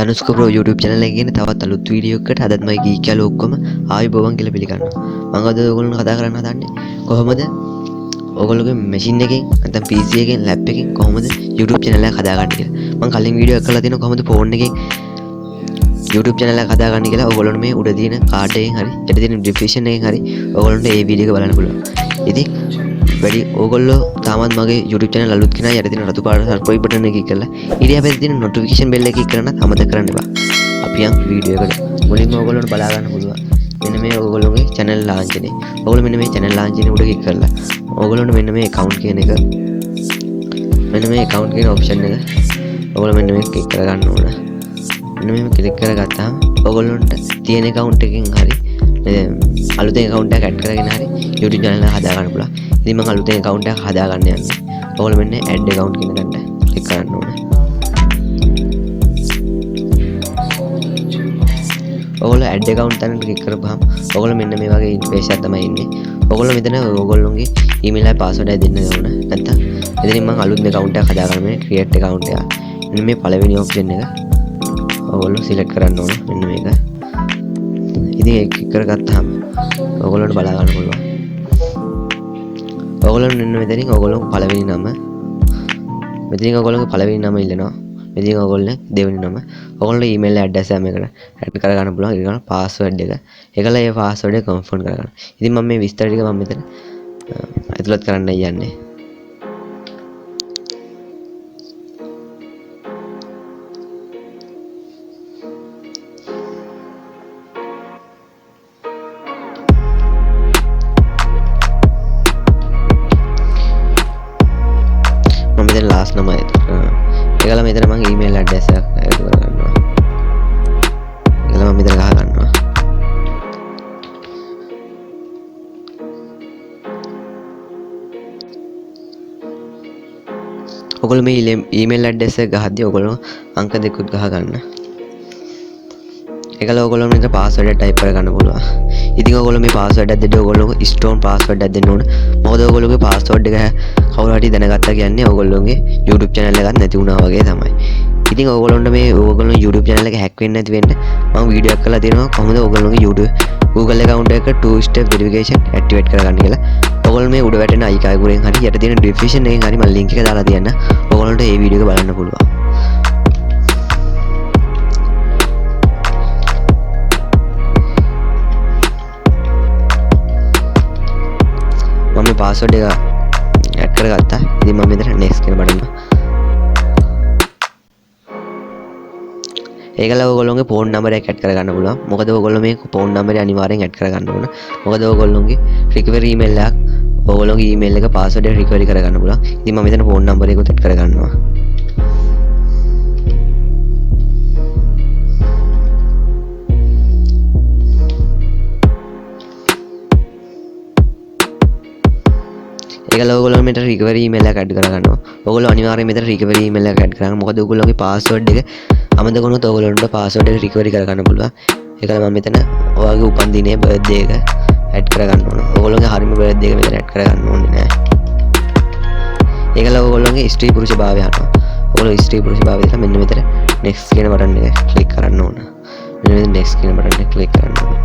Dhanushka bro YouTube channel එකේ තියෙන තවත් අලුත් වීඩියෝ එකකට අදත් මම ගී කියලා ඔක්කොම ආයුබෝවන් කියලා පිළිගන්නවා. මම අද ඔයගොල්ලන්ට කතා කරන්න හදන්නේ කොහොමද ඔයගොල්ලෝගේ මැෂින් එකෙන් නැත්නම් PC එකෙන් ලැප් එකෙන් කොහොමද YouTube channel එකක් හදාගන්න කියලා. මම කලින් වීඩියෝ එකක් කරලා තියෙනවා කොහොමද ෆෝන් එකෙන් YouTube channel එකක් හදාගන්න කියලා. ඔයගොල්ලන්ට මේ උඩ තියෙන කාඩ් එකෙන් හරි යට තියෙන description එකෙන් හරි ඔයගොල්ලන්ට මේ වීඩියෝ එක බලන්න පුළුවන්. ඉතින් වැඩි ඕගොල්ලෝ තාමත් මගේ YouTube channel අලුත් කෙනා යට තියෙන රතු පාට subscribe button එක ක්ලික් කරලා ඊට පස්සේ තියෙන notification bell එක ක්ලික් කරන්නත් අමතක කරන්න එපා. අපි යම් වීඩියෝ එකට මුලින්ම ඕගොල්ලන්ට බලා ගන්න පුළුවන්. මෙන්න මේ ඕගොල්ලෝගේ channel ලාංඡනය. ඕගොල්ලෝ මෙන්න මේ channel ලාංඡනය උඩ ක්ලික් කරලා ඕගොල්ලන්ට මෙන්න මේ account කියන එක මෙන්න මේ account කියන option එක ඕගොල්ලෝ මෙන්න මේ ක්ලික් කර ගන්න ඕන. මෙන්න මේ ක්ලික් කරගත්තාම ඕගොල්ලන්ට තියෙන account එකකින් හරි අලුතෙන් account එකක් add කරගෙන හරි YouTube channel එක හදා ගන්න පුළුවන්. ඉතින් මම අලුතෙන් account එකක් හදා ගන්න යන්නේ. ඔයාලා මෙන්න add account කියන තැනට ක්ලික් කරන්න ඕනේ. ඔයාලා add account තැනට ක්ලික් කරපුවාම ඔයාලා මෙන්න මේ වගේ interface එකක් තමයි ඉන්නේ. ඔයාලා මෙතන ඔයගොල්ලෝගේ email එකයි password එකයි දෙන්න ඕන. නැත්නම් එතනින් මම අලුත් account එකක් හදා ගන්න මේ create account එක. මෙන්න මේ පළවෙනි option එක ඔයාලා select කරන්න ඕන. මෙන්න මේක. ඉතින් ඒක ක්ලික් කරගත්තාම ඔයාලට බලා ගන්න පුළුවන්. ඔයගොල්ලෝ මෙන්න මෙතනින් ඔයගොල්ලෝ පළවෙනි නම මෙතනින් ඔයගොල්ලෝගේ පළවෙනි නම ඉල්ලනවා. මෙතනින් ඔයගොල්ලෝ දෙවෙනි නම ඔයගොල්ලෝ ඊමේල් ඇඩ්‍රස් එක මේකට ඇඩ් කර ගන්න පුළුවන්. ඒක ගන්න පාස්වර්ඩ් එක. ඒකලා ඒ පාස්වර්ඩ් එක කන්ෆර්ම් කර ගන්න. ඉතින් මම මේ විස්තර ටික මම මෙතන ඇතුළත් කරන්න යන්නේ. last nama itu ඒකලා මෙතන මම email address එක add කරගන්නවා. ඒකලා මම මෙතන ගහ ගන්නවා. ඔයගොල්ලෝ මේ email address එක ගහද්දී ඔයගොල්ලෝ අංක දෙකකුත් ගහ ගන්න. ඒකලා ඔයගොල්ලෝ මෙතන password එක type කරගන්න පුළුවන්. ඉතින් ඔයගොල්ලෝ මේ password එක දෙද්දී ඔයගොල්ලෝ strong password එකක් දෙන්න ඕන. මොකද ඔයගොල්ලෝගේ password එක කවුරු හරි දැනගත්තා කියන්නේ ඔයගොල්ලෝගේ YouTube channel එකක් නැති වුණා වගේ තමයි. ඉතින් ඔයගොල්ලන්ට මේ ඔයගොල්ලෝ YouTube channel එක hack වෙන්නේ නැති වෙන්න මම වීඩියෝ එකක් කරලා තියෙනවා කොහොමද ඔයගොල්ලෝගේ YouTube Google account එක 2 step verification activate කරගන්න කියලා. ඔයගොල්ලෝ මේ උඩ වැටෙන icon හරි යට තියෙන description එකෙන් හරි මම link එක දාලා තියන්න. ඔයගොල්ලන්ට මේ වීඩියෝ එක බලන්න පුළුවන්. මම මේ password එක add කරගත්තා. ඉතින් මම මෙතන next කියන බටන් ඒකලා ඔයගොල්ලෝගේ phone number එක add කරගන්න පුළුවන්. මොකද ඔයගොල්ලෝ මේ phone number එක අනිවාර්යෙන් add කරගන්න ඕන. මොකද ඔයගොල්ලෝගේ recovery email එකක් ඔයගොල්ලෝගේ email එක password එක recovery කරගන්න පුළුවන්. ඉතින් මම මෙතන phone number එක add කරගන්නවා. ඒකලා ඔයගොල්ලෝ මෙතන recovery email එක add කරගන්නවා. ඔයගොල්ලෝ අනිවාර්යයෙන් මෙතන recovery email එක add කරගන්න. මොකද ඔයගොල්ලෝගේ password එක අමතක වුණොත් ඔයගොල්ලන්ට password එක recovery කරගන්න පුළුවන්. ඒකලා මම මෙතන ඔයාගේ උපන් දිනේ birthday එක add කරගන්න ඕන. ඔයගොල්ලෝගේ හරිම birthday එක මෙතන add කරගන්න ඕනේ නෑ. ඒකලා ඔයගොල්ලෝගේ ස්ත්‍රී පුරුෂ භාවය අහනවා. ඔයගොල්ලෝ ස්ත්‍රී පුරුෂ භාවය දාලා මෙන්න මෙතන next කියන බටන් එක click කරන්න ඕන. මෙන්න මෙතන next කියන බටන් එක click කරන්න ඕන.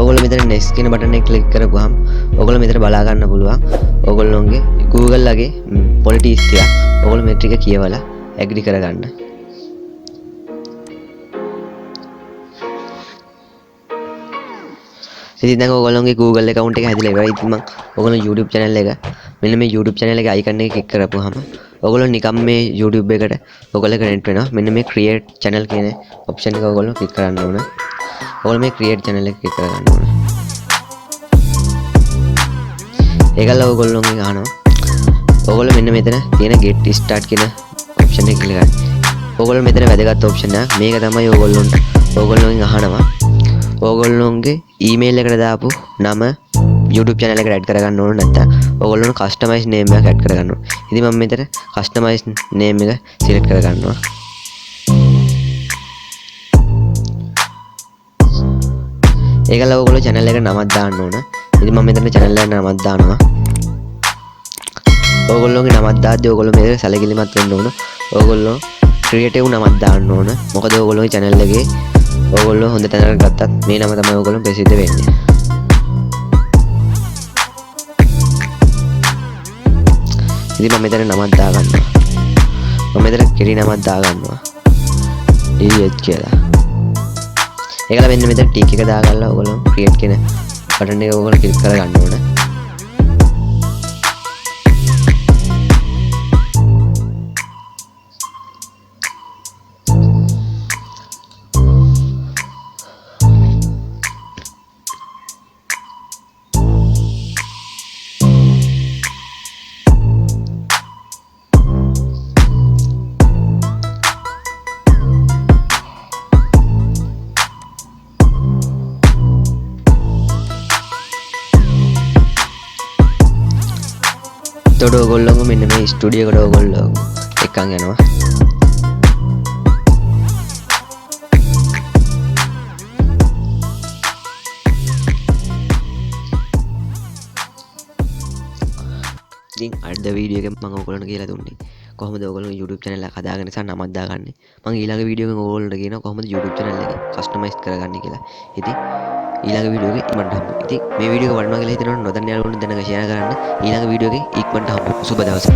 ඔයගොල්ලෝ මෙතන next කියන බටන් එක ක්ලික් කරපුවාම ඔයගොල්ලෝ මෙතන බලා ගන්න පුළුවන් ඔයගොල්ලෝගේ Google ලගේ politics ටික ඔයගොල්ලෝ මේ ටික කියවලා agree කරගන්න. ඉතින් දැන් ඔයගොල්ලෝගේ Google account එක හැදිලා ඉවරයි. ඉතින් මම ඔයගොල්ලෝ YouTube channel එක මෙන්න මේ YouTube channel එකේ icon එක ක්ලික් කරපුවාම ඔයගොල්ලෝ නිකම් මේ YouTube එකට ඔයගොල්ලෝ connect වෙනවා. මෙන්න මේ create channel කියන option එක ඔයගොල්ලෝ ක්ලික් කරන්න ඕන. ඔයගොල්ලෝ මේ create channel එක ක්ලික් කරගන්න ඕන. ඒකලා ඔයගොල්ලෝගෙන් අහනවා ඔයගොල්ලෝ මෙන්න මෙතන තියෙන get start කියන option එක ක්ලික් කරන්න. ඔයගොල්ලෝ මෙතන වැදගත් option එක. මේක තමයි ඔයගොල්ලෝගෙන් අහනවා ඔයගොල්ලෝගේ email එකට දාපු නම YouTube channel එකට add කරගන්න ඕන නැත්නම් ඔයගොල්ලෝ customize name එකක් add කරගන්න ඕන. ඉතින් මම මෙතන customize name එක select කරගන්නවා. ඒකලා ඔයගොල්ලෝ channel එකට නමක් දාන්න ඕන. ඉතින් මම මෙතන channel එකට නමක් දානවා. ඔයගොල්ලෝගේ නමක් දාද්දී ඔයගොල්ලෝ මේක සැලකිලිමත් වෙන්න ඕන. ඔයගොල්ලෝ ක්‍රියේටිව් නමක් දාන්න ඕන. මොකද ඔයගොල්ලෝගේ channel එකේ ඔයගොල්ලෝ හොඳ තැනකට ගත්තත් මේ නම තමයි ඔයගොල්ලෝ ප්‍රසිද්ධ වෙන්නේ. ඉතින් මම මෙතන නමක් දාගන්නවා. මම මෙතන කිරි නමක් දාගන්නවා. DH කියලා. ඒකලා මෙන්න මෙතන ටික් එක දාගන්නලා ඔයගොල්ලෝ ක්‍රියේට් කියන බටන් එක ඔයගොල්ලෝ ක්ලික් කරගන්න ඕන. එතකොට ඔයගොල්ලෝ මෙන්න මේ ස්ටුඩියෝ එකට ඔයගොල්ලෝ එක්කන් යනවා. ඉතින් අද වීඩියෝ එකෙන් මම ඔයගොල්ලන්ට කියලා දුන්නේ කොහොමද ඔයගොල්ලෝ YouTube channel එක හදාගන්න සහ නමක් දාගන්නේ. මම ඊළඟ වීඩියෝ එකෙන් ඔයගොල්ලන්ට කියනවා කොහොමද YouTube channel එක කස්ටමයිස් කරගන්නේ කියලා. ඉතින් ඊළඟ වීඩියෝ එකේ ඉක්මනට හම්බ. ඉතින් මේ වීඩියෝ එක වටිනවා කියලා හිතනවනම් නොදන්න යාළුවන්ට දැනග ෂෙයා කරන්න. ඊළඟ වීඩියෝ එකේ ඉක්මනට හම්බ. සුබ දවසක්.